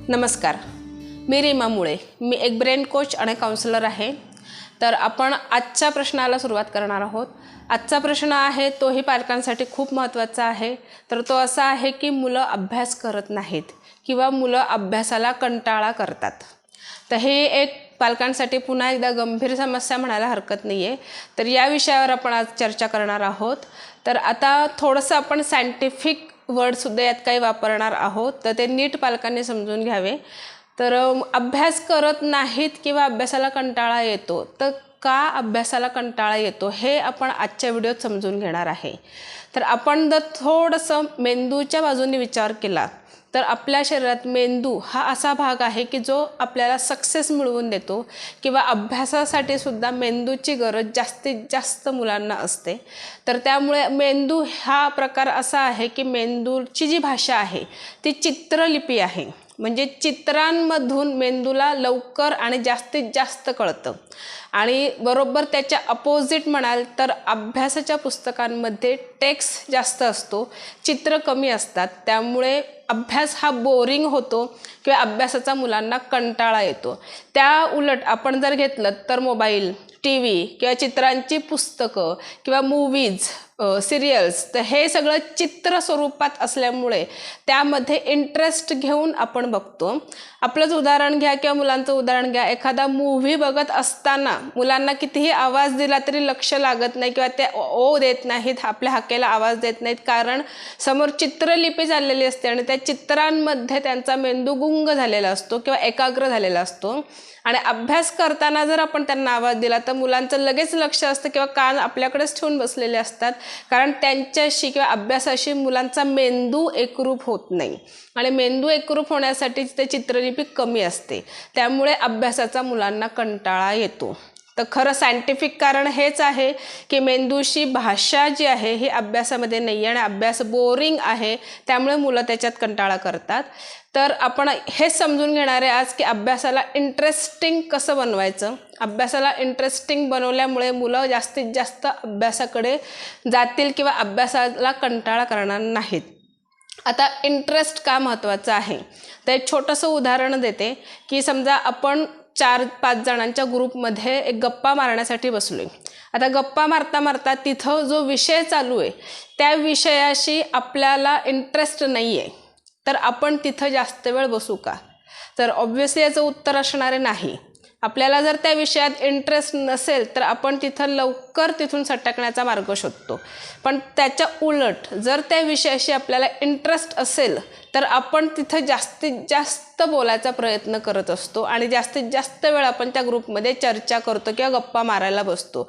नमस्कार, मी रीमा मुळे. मी एक ब्रेन कोच आणि काउन्सिलर आहे. तर आपण आजच्या प्रश्नाला सुरुवात करणार आहोत. आजचा प्रश्न आहे तोही पालकांसाठी खूप महत्त्वाचा आहे. तर तो असा आहे की मुलं अभ्यास करत नाहीत किंवा मुलं अभ्यासाला कंटाळा करतात. तर हे एक पालकांसाठी पुन्हा एकदा गंभीर समस्या म्हणायला हरकत नाही आहे. तर या विषयावर आपण आज चर्चा करणार आहोत. तर आता थोडंसं आपण सायंटिफिक वर्डसुद्धा यात काही वापरणार आहोत, तर ते नीट पालकांनी समजून घ्यावे. तर अभ्यास करत नाहीत किंवा अभ्यासाला कंटाळा येतो, तर का अभ्यासाला कंटाळा येतो हे आपण आजच्या व्हिडिओत समजून घेणार आहे. तर आपण जर थोडंसं मेंदूच्या बाजूने विचार केला तर आपल्या शरीरात मेंदू हा असा भाग आहे की जो आपल्याला सक्सेस मिळवून देतो किंवा अभ्यासासाठी सुद्धा मेंदूची गरज जास्तीत जास्त मुलांना असते. तर त्यामुळे मेंदू हा प्रकार असा आहे की मेंदूची जी भाषा आहे ती चित्रलिपी आहे. म्हणजे चित्रांमधून मेंदूला लवकर आणि जास्तीत जास्त कळतं. आणि बरोबर त्याच्या अपोजिट म्हणाल तर अभ्यासाच्या पुस्तकांमध्ये टेक्स्ट जास्त असतो, चित्र कमी असतात. त्यामुळे अभ्यास हा बोरिंग होतो किंवा अभ्यासाचा मुलांना कंटाळा येतो. त्या उलट आपण जर घेतलं तर मोबाईल, टी व्ही किंवा चित्रांची पुस्तकं किंवा मूवीज, सिरियल्स, तर हे सगळं चित्र स्वरूपात असल्यामुळे त्यामध्ये इंटरेस्ट घेऊन आपण बघतो. आपलंच उदाहरण घ्या किंवा मुलांचं उदाहरण घ्या. एखादा मूव्ही बघत असताना मुलांना कितीही आवाज दिला तरी लक्ष लागत नाही किंवा ते ओ देत नाहीत, आपल्या हाकेला आवाज देत नाहीत, कारण समोर चित्रलिपी चाललेली असते आणि त्या चित्रांमध्ये त्यांचा मेंदू गुंग झालेला असतो किंवा एकाग्र झालेला असतो. आणि अभ्यास करताना जर आपण त्यांना आवाज दिला तर मुलांचं लगेच लक्ष असतं किंवा कान आपल्याकडेच ठेवून बसलेले असतात, कारण त्यांच्याशी किंवा अभ्यासाशी मुलांचा मेंदू एकरूप होत नाही. आणि मेंदू एकरूप होण्यासाठी ते चित्रलिपी कमी असते. त्यामुळे अभ्यासाचा मुलांना कंटाळा येतो. तर खरं सायंटिफिक कारण हेच आहे की मेंदूशी भाषा जी आहे ही अभ्यासामध्ये नाही आहे आणि अभ्यास बोरिंग आहे, त्यामुळे मुलं त्याच्यात कंटाळा करतात. तर आपण हेच समजून घेणार आहे आज की अभ्यासाला इंटरेस्टिंग कसं बनवायचं. अभ्यासाला इंटरेस्टिंग बनवल्यामुळे मुलं जास्तीत जास्त अभ्यासाकडे जातील किंवा अभ्यासाला कंटाळा करणार नाहीत. आता इंटरेस्ट का महत्त्वाचं आहे तर एक छोटंसं उदाहरण देते की समजा आपण 4-5 जणांच्या ग्रुपमध्ये एक गप्पा मारण्यासाठी बसलोय. आता गप्पा मारता मारता तिथं जो विषय चालू आहे त्या विषयाशी आपल्याला इंटरेस्ट नाही आहे, तर आपण तिथं जास्त वेळ बसू का? तर ऑब्व्हियसली याचं उत्तर असणार आहे नाही. आपल्याला जर त्या विषयात इंटरेस्ट नसेल तर आपण तिथं लवकर तिथून सटकण्याचा मार्ग शोधतो. पण त्याच्या उलट जर त्या विषयाशी आपल्याला इंटरेस्ट असेल तर आपण तिथं जास्तीत जास्त बोलायचा प्रयत्न करत असतो आणि जास्तीत जास्त वेळ आपण त्या ग्रुपमध्ये चर्चा करतो किंवा गप्पा मारायला बसतो.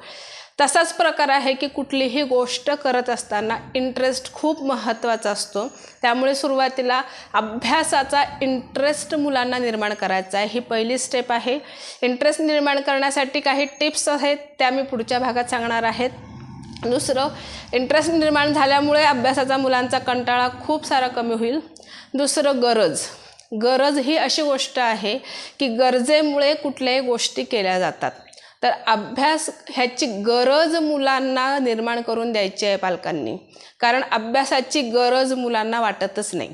तसाच प्रकार आहे की कुठलीही गोष्ट करत असताना इंटरेस्ट खूप महत्त्वाचा असतो. त्यामुळे सुरुवातीला अभ्यासाचा इंटरेस्ट मुलांना निर्माण करायचा आहे, ही पहिली स्टेप आहे. इंटरेस्ट निर्माण करण्यासाठी काही टिप्स आहेत, त्या मी पुढच्या भागात सांगणार आहेत. दुसरं, इंटरेस्ट निर्माण झाल्यामुळे अभ्यासाचा मुलांचा कंटाळा खूप सारा कमी होईल. दुसरं, गरज ही अशी गोष्ट आहे की गरजेमुळे कुठल्याही गोष्टी केल्या जातात. तर अभ्यास ह्याची गरज मुलांना निर्माण करून द्यायची आहे पालकांनी, कारण अभ्यासाची गरज मुलांना वाटतच नाही.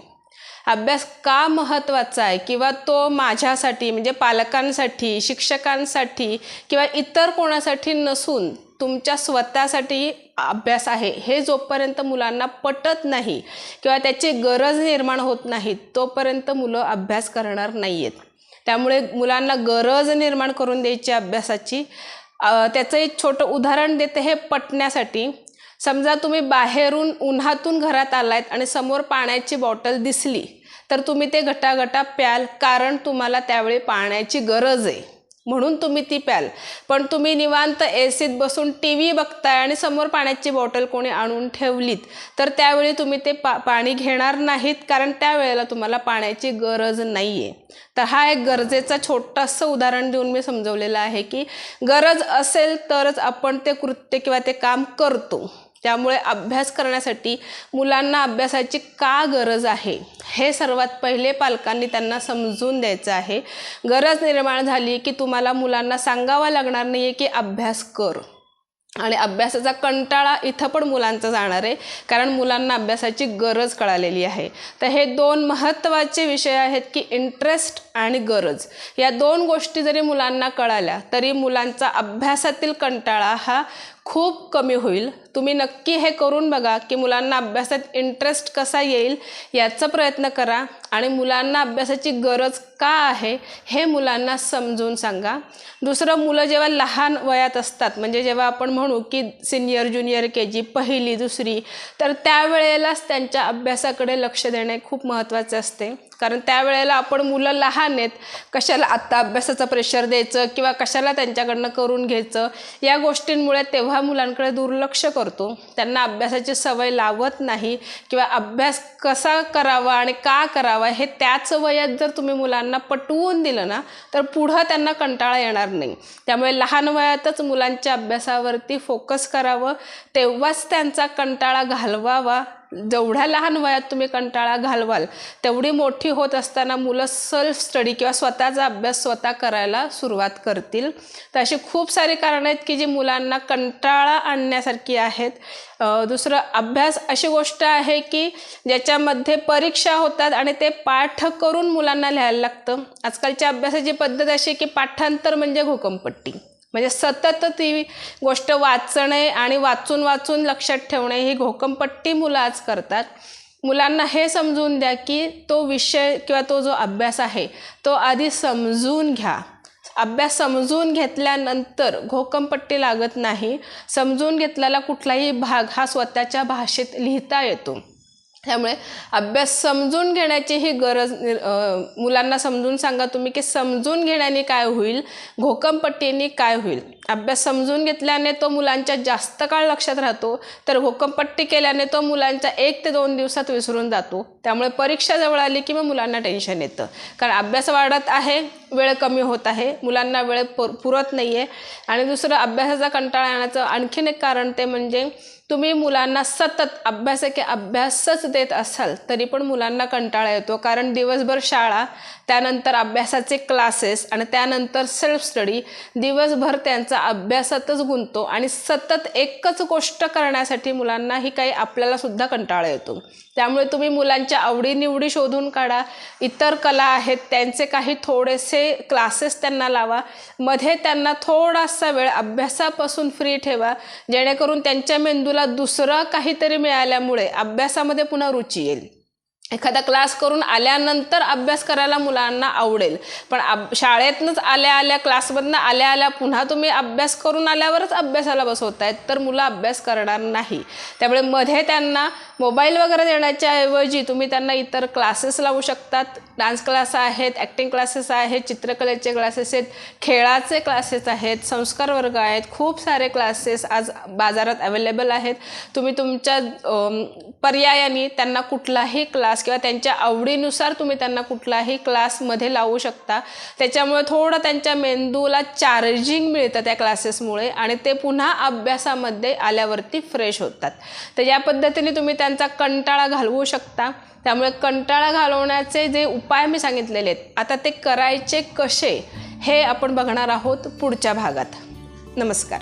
अभ्यास का महत्त्वाचा आहे किंवा तो माझ्यासाठी म्हणजे पालकांसाठी, शिक्षकांसाठी किंवा इतर कोणासाठी नसून तुमच्या स्वतःसाठी अभ्यास आहे हे जोपर्यंत मुलांना पटत नाही किंवा त्याची गरज निर्माण होत नाही तोपर्यंत मुलं अभ्यास करणार नाही आहेत. त्यामुळे मुलांना गरज निर्माण करून द्यायची अभ्यासाची. त्याचं एक छोटं उदाहरण देते हे पटण्यासाठी. समजा तुम्ही बाहेरून उन्हातून घरात आलात आणि समोर पाण्याची बॉटल दिसली तर तुम्ही ते गटागटा प्याल, कारण तुम्हाला त्यावेळी पाण्याची गरज आहे म्हणून तुम्ही ती प्याल. पण तुम्ही निवांत एसीत बसून टी व्ही बघताय आणि समोर पाण्याची बॉटल कोणी आणून ठेवलीत तर त्यावेळी तुम्ही ते पाणी घेणार नाहीत, कारण त्यावेळेला तुम्हाला पाण्याची गरज नाही आहे. तर हा एक गरजेचा छोटंसं उदाहरण देऊन मी समजवलेलं आहे की गरज असेल तरच आपण ते कृत्य किंवा ते काम करतो. त्यामुळे अभ्यास करण्यासाठी मुलांना अभ्यासाची का गरज आहे हे सर्वात पहिले पालकांनी त्यांना समजून द्यायचं आहे. गरज निर्माण झाली की तुम्हाला मुलांना सांगावं लागणार नाही आहे की अभ्यास कर. आणि अभ्यासाचा कंटाळा इथं पण मुलांचा जाणार आहे, कारण मुलांना अभ्यासाची गरज कळालेली आहे. तर हे दोन महत्त्वाचे विषय आहेत की इंटरेस्ट आणि गरज. या दोन गोष्टी जरी मुलांना कळाल्या तरी मुलांचा अभ्यासातील कंटाळा हा खूप कमी होईल. तुम्ही नक्की हे करून बघा की मुलांना अभ्यासात इंटरेस्ट कसा येईल याचा प्रयत्न करा आणि मुलांना अभ्यासाची गरज का आहे हे मुलांना समजून सांगा. दुसरं, मुलं जेव्हा लहान वयात असतात, म्हणजे जेव्हा आपण म्हणू की सिनियर ज्युनियर KG, पहिली दुसरी, तर त्यावेळेलाच त्यांच्या अभ्यासाकडे लक्ष देणे खूप महत्त्वाचे असते. कारण त्यावेळेला आपण मुलं लहान आहेत, कशाला आत्ता अभ्यासाचं प्रेशर द्यायचं किंवा कशाला त्यांच्याकडनं करून घ्यायचं, या गोष्टींमुळे तेव्हा मुलांकडे दुर्लक्ष करतो. त्यांना अभ्यासाची सवय लावत नाही किंवा अभ्यास कसा करावा आणि का करावा हे त्याच वयात जर तुम्ही मुलांना पटवून दिलं ना, तर पुढं त्यांना कंटाळा येणार नाही. त्यामुळे लहान वयातच मुलांच्या अभ्यासावरती फोकस करावं, तेव्हाच त्यांचा कंटाळा घालवावा. जेवढ्या लहान वयात तुम्ही कंटाळा घालवाल तेवढी मोठी होत असताना मुलं सेल्फ स्टडी किंवा स्वतःचा अभ्यास स्वतः करायला सुरुवात करतील. तर अशी खूप सारी कारणं आहेत की जी मुलांना कंटाळा आणण्यासारखी आहेत. दुसरं, अभ्यास अशी गोष्ट आहे की ज्याच्यामध्ये परीक्षा होतात आणि ते पाठ करून मुलांना लिहायला लागतं. आजकालच्या अभ्यासाची पद्धत अशी की पाठांतर म्हणजे घोकंपट्टी, म्हणजे सतत ती गोष्ट वाचणे आणि वाचून वाचून लक्षात ठेवणे ही घोकंपट्टी मुलं आज करतात. मुलांना हे समजून द्या की तो विषय किंवा तो जो अभ्यास आहे तो आधी समजून घ्या. अभ्यास समजून घेतल्यानंतर घोकंपट्टी लागत नाही. समजून घेतलेला कुठलाही भाग हा स्वतःच्या भाषेत लिहिता येतो. त्यामुळे अभ्यास समजून घेण्याची ही गरज मुलांना समजून सांगा तुम्ही की समजून घेण्याने काय होईल, घोकंपट्टीने काय होईल. अभ्यास समजून घेतल्याने तो मुलांच्या जास्त काळ लक्षात राहतो, तर घोकंपट्टी केल्याने तो मुलांच्या 1 ते 2 दिवसात विसरून जातो. त्यामुळे परीक्षा जवळ आली की मग मुलांना टेन्शन येतं, कारण अभ्यास वाढत आहे, वेळ कमी होत आहे, मुलांना वेळ पुरत नाही आहे. आणि दुसरं, अभ्यासाचा कंटाळा येण्याचं आणखीन एक कारण ते म्हणजे तुम्ही मुलांना सतत अभ्यासच देत असाल तरी पण मुलांना कंटाळा येतो. कारण दिवसभर शाळा, त्यानंतर अभ्यासाचे क्लासेस आणि त्यानंतर सेल्फ स्टडी, दिवसभर त्यांचा अभ्यासातच गुंततो आणि सतत एकच गोष्ट करण्यासाठी मुलांनाही काही आपल्यालासुद्धा कंटाळा येतो. त्यामुळे तुम्ही मुलांच्या आवडीनिवडी शोधून काढा. इतर कला आहेत त्यांचे काही थोडेसे क्लासेस त्यांना लावा. मध्ये त्यांना थोडासा वेळ अभ्यासापासून फ्री ठेवा, जेणेकरून त्यांच्या मेंदूला दुसरं काहीतरी मिळाल्यामुळे अभ्यासामध्ये पुन्हा रुची येईल. एखादा क्लास करून आल्यानंतर अभ्यास करायला मुलांना आवडेल, पण शाळेतनंच आल्या क्लासमधनं आल्या पुन्हा तुम्ही अभ्यास करून आल्यावरच अभ्यासाला बसवतायत, तर मुलं अभ्यास करणार नाही. त्यामुळे मध्ये त्यांना मोबाईल वगैरे देण्याच्या ऐवजी तुम्ही त्यांना इतर क्लासेस लावू शकतात. डान्स क्लास आहेत, ॲक्टिंग क्लासेस आहेत, चित्रकलेचे क्लासेस आहेत, खेळाचे क्लासेस आहेत, संस्कार वर्ग आहेत, खूप सारे क्लासेस आज बाजारात अवेलेबल आहेत. तुम्ही तुमच्या पर्यायाने त्यांना कुठलाही क्लास किंवा त्यांच्या आवडीनुसार तुम्ही त्यांना कुठलाही क्लासमध्ये लावू शकता. त्याच्यामुळे थोडं त्यांच्या मेंदूला चार्जिंग मिळतं त्या क्लासेसमुळे आणि ते पुन्हा अभ्यासामध्ये आल्यावरती फ्रेश होतात. तर या पद्धतीने तुम्ही त्यांचा कंटाळा घालवू शकता. त्यामुळे कंटाळा घालवण्याचे जे उपाय मी सांगितलेले आहेत, आता ते करायचे कसे हे आपण बघणार आहोत पुढच्या भागात. नमस्कार.